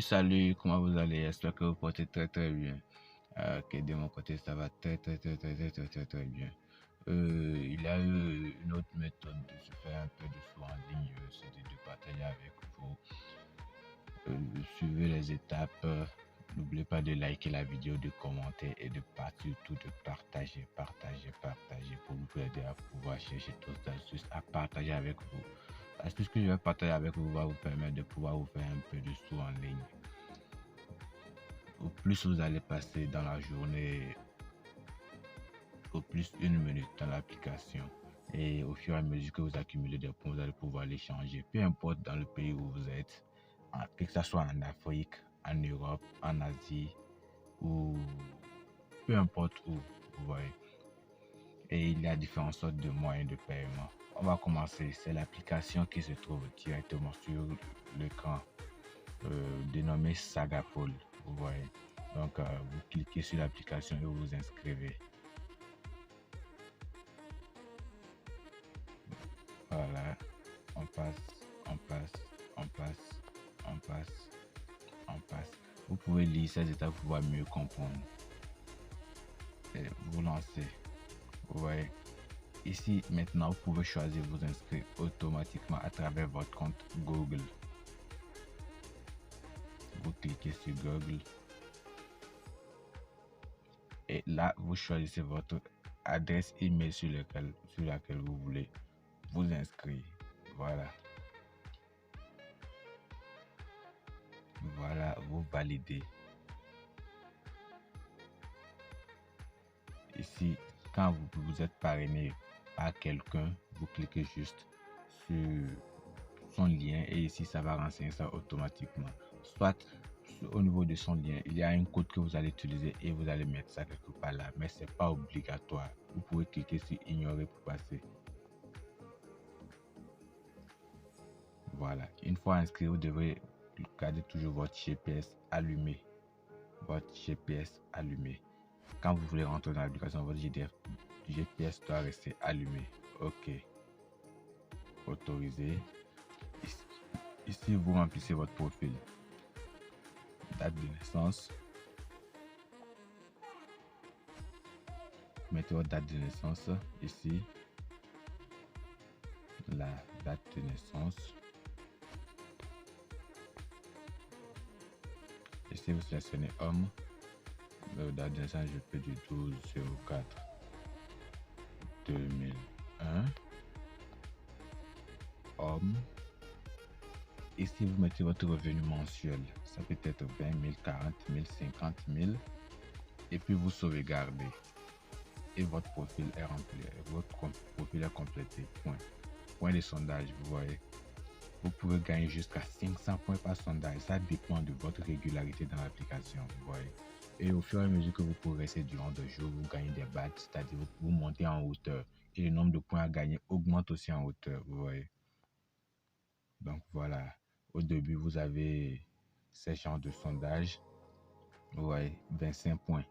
Salut, comment vous allez? J'espère que vous portez très bien. Ok, de mon côté, ça va très bien. Il y a une autre méthode de se faire un peu de sous en ligne, c'est de partager avec vous. Suivez les étapes. N'oubliez pas de liker la vidéo, de commenter et de surtout de partager pour vous aider à pouvoir chercher toutes les astuces à partager avec vous. L'astuce que je vais partager avec vous va vous permettre de pouvoir vous faire un peu de sous en ligne. Au plus vous allez passer dans la journée, au plus 1 minute dans l'application, et au fur et à mesure que vous accumulez des points, vous allez pouvoir les changer, peu importe dans le pays où vous êtes, que ce soit en Afrique, en Europe, en Asie ou peu importe où, vous voyez. Et il y a différentes sortes de moyens de paiement. On va commencer, c'est l'application qui se trouve directement sur l'écran, dénommée Sagapol, vous voyez. Donc vous cliquez sur l'application et vous vous inscrivez. Voilà, on passe. Vous pouvez lire ces étapes pour pouvoir mieux comprendre. Et vous lancez. Vous voyez. Ici, maintenant, vous pouvez choisir vous inscrire automatiquement à travers votre compte Google. Vous cliquez sur Google. Et là, vous choisissez votre adresse email sur laquelle vous voulez vous inscrire. Voilà, vous validez. Ici, quand vous êtes parrainé par quelqu'un, vous cliquez juste sur son lien et ici, ça va renseigner ça automatiquement. Soit au niveau de son lien, il y a un code que vous allez utiliser et vous allez mettre ça quelque part là, mais c'est pas obligatoire. Vous pouvez cliquer sur ignorer pour passer. Voilà, une fois inscrit, vous devrez garder toujours votre GPS allumé. Quand vous voulez rentrer dans l'application, votre GPS doit rester allumé. Ok. Autorisé. Ici, vous remplissez votre profil. Date de naissance. Mettez votre date de naissance ici. La date de naissance. Ici, vous sélectionnez homme. La date de naissance, je peux du 12/04/2001. Homme. Ici, vous mettez votre revenu mensuel. Ça peut être 20 000, 40 000, 50 000. Et puis, vous sauvegardez. Et votre profil est rempli. Votre profil est complété. Point de sondage, vous voyez. Vous pouvez gagner jusqu'à 500 points par sondage. Ça dépend de votre régularité dans l'application, vous voyez. Et au fur et à mesure que vous progressez durant le jour, vous gagnez des badges, c'est-à-dire vous montez en hauteur. Et le nombre de points à gagner augmente aussi en hauteur, vous voyez. Donc voilà, au début, vous avez ces genres de sondages. Vous voyez, 25 points.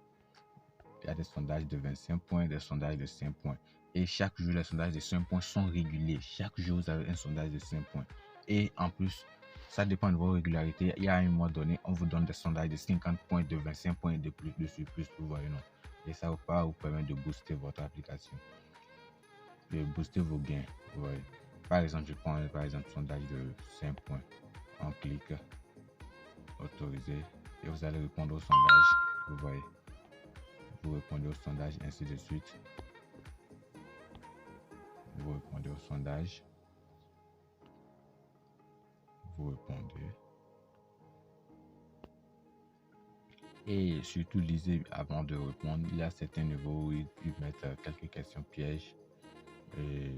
Il y a des sondages de 25 points, des sondages de 5 points. Et chaque jour, les sondages de 5 points sont réguliers. Chaque jour, vous avez un sondage de 5 points. Et en plus, ça dépend de votre régularité. Il y a un mois donné, on vous donne des sondages de 50 points, de 25 points et de plus, de surplus, vous voyez, non. Et ça va vous permettre de booster votre application. De booster vos gains, vous voyez. Par exemple, je prends par exemple sondage de 5 points. On clique, autoriser, et vous allez répondre au sondage, vous voyez. Vous répondez au sondage, ainsi de suite. Vous répondez au sondage. Vous répondez. Et surtout, lisez avant de répondre. Il y a certains niveaux où ils mettent quelques questions pièges. Et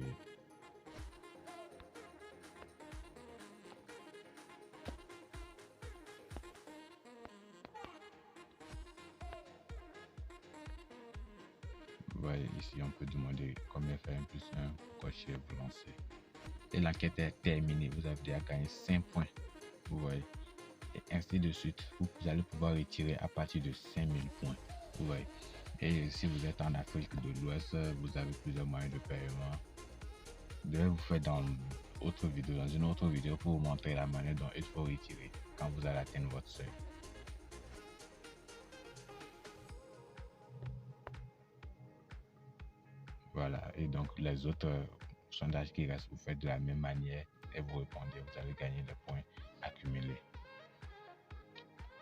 vous voyez, ici, on peut demander combien faire 1 plus 1 pour cocher, vous lancer. Et l'enquête est terminée. Vous avez déjà gagné 5 points. Vous voyez. Et ainsi de suite. Vous allez pouvoir retirer à partir de 5000 points. Vous voyez. Et si vous êtes en Afrique de l'Ouest, vous avez plusieurs moyens de paiement. Je vais vous faire dans une autre vidéo pour vous montrer la manière dont il faut retirer. quand vous allez atteindre votre seuil. Voilà, et donc les autres sondages qui restent, vous faites de la même manière et vous répondez, vous allez gagner des points accumulés.